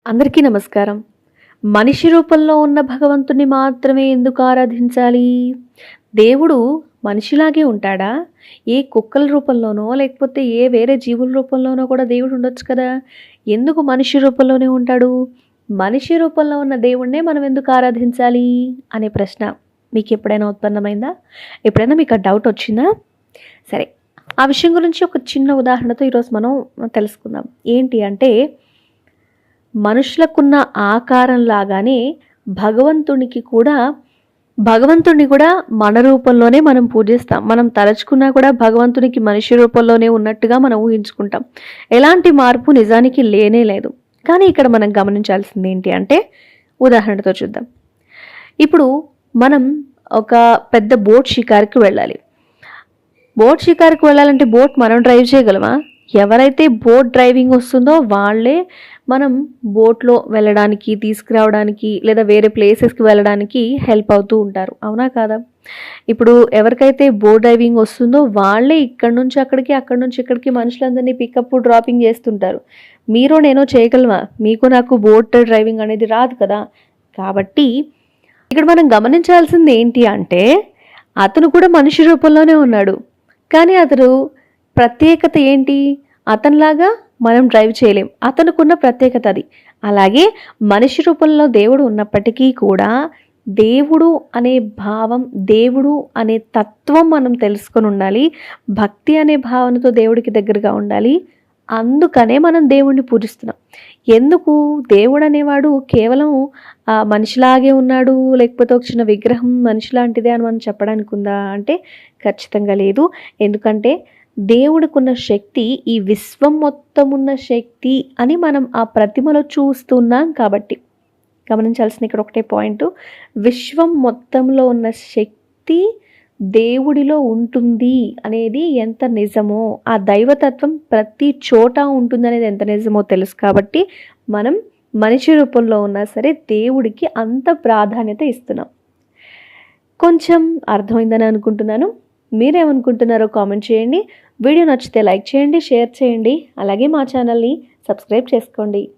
అందరికీ నమస్కారం. మనిషి రూపంలో ఉన్న భగవంతుడిని మాత్రమే ఎందుకు ఆరాధించాలి? దేవుడు మనిషిలాగే ఉంటాడా? ఏ కుక్కల రూపంలోనో, లేకపోతే ఏ వేరే జీవుల రూపంలోనో కూడా దేవుడు ఉండొచ్చు కదా! ఎందుకు మనిషి రూపంలోనే ఉంటాడు? మనిషి రూపంలో ఉన్న దేవుడినే మనం ఎందుకు ఆరాధించాలి? అనే ప్రశ్న మీకెప్పుడైనా ఉత్పన్నమైందా? ఎప్పుడైనా మీకు ఆ డౌట్ వచ్చిందా? సరే. ఆ విషయం గురించి ఒక చిన్న ఉదాహరణతో ఈరోజు మనం తెలుసుకుందాం. ఏంటి అంటే మనుషులకున్న ఆకారం లాగానే భగవంతుడిని కూడా మన రూపంలోనే మనం పూజిస్తాం. మనం తలుచుకున్నా కూడా భగవంతునికి మనిషి రూపంలోనే ఉన్నట్టుగా మనం ఊహించుకుంటాం. ఎలాంటి మార్పు నిజానికి లేనే లేదు. కానీ ఇక్కడ మనం గమనించాల్సింది ఏంటి అంటే ఉదాహరణతో చూద్దాం. ఇప్పుడు మనం ఒక పెద్ద బోట్ షికారుకి వెళ్ళాలి. బోట్ షికారుకి వెళ్ళాలంటే బోట్ మనం డ్రైవ్ చేయగలమా? ఎవరైతే బోట్ డ్రైవింగ్ వస్తుందో వాళ్ళే మనం బోట్లో వెళ్ళడానికి, తీసుకురావడానికి లేదా వేరే ప్లేసెస్కి వెళ్ళడానికి హెల్ప్ అవుతూ ఉంటారు. అవునా కాదా? ఇప్పుడు ఎవరికైతే బోట్ డ్రైవింగ్ వస్తుందో వాళ్ళే ఇక్కడి నుంచి అక్కడికి, అక్కడి నుంచి ఇక్కడికి మనుషులందరినీ పికప్ డ్రాపింగ్ చేస్తుంటారు. మీరు నేను చేయగలమా? మీకు నాకు బోట్ డ్రైవింగ్ అనేది రాదు కదా! కాబట్టి ఇక్కడ మనం గమనించాల్సింది ఏంటి అంటే అతను కూడా మనిషి రూపంలోనే ఉన్నాడు. కానీ అతను ప్రత్యేకత ఏంటి? అతనిలాగా మనం డ్రైవ్ చేయలేం. అతనుకున్న ప్రత్యేకత అది. అలాగే మనిషి రూపంలో దేవుడు ఉన్నప్పటికీ కూడా దేవుడు అనే భావం, దేవుడు అనే తత్వం మనం తెలుసుకొని ఉండాలి. భక్తి అనే భావనతో దేవుడికి దగ్గరగా ఉండాలి. అందుకనే మనం దేవుణ్ణి పూజిస్తున్నాం. ఎందుకు? దేవుడు అనేవాడు కేవలం మనిషిలాగే ఉన్నాడు, లేకపోతే ఒక చిన్న విగ్రహం మనిషి లాంటిదే అని మనం చెప్పడానికి ఉందా అంటే ఖచ్చితంగా లేదు. ఎందుకంటే దేవుడికున్న శక్తి ఈ విశ్వం మొత్తం ఉన్న శక్తి అని మనం ఆ ప్రతిమలో చూస్తున్నాం కాబట్టి. గమనించాల్సిన ఇక్కడ ఒకటే పాయింట్, విశ్వం మొత్తంలో ఉన్న శక్తి దేవుడిలో ఉంటుంది అనేది ఎంత నిజమో, ఆ దైవతత్వం ప్రతి చోట ఉంటుంది అనేది ఎంత నిజమో తెలుసు కాబట్టి మనం మనిషి రూపంలో ఉన్నా సరే దేవుడికి అంత ప్రాధాన్యత ఇస్తున్నాం. కొంచెం అర్థమైందని అనుకుంటున్నాను. మీరేమనుకుంటున్నారో కామెంట్ చేయండి. వీడియో నచ్చితే లైక్ చేయండి, షేర్ చేయండి. అలాగే మా ఛానల్ని సబ్స్క్రైబ్ చేసుకోండి.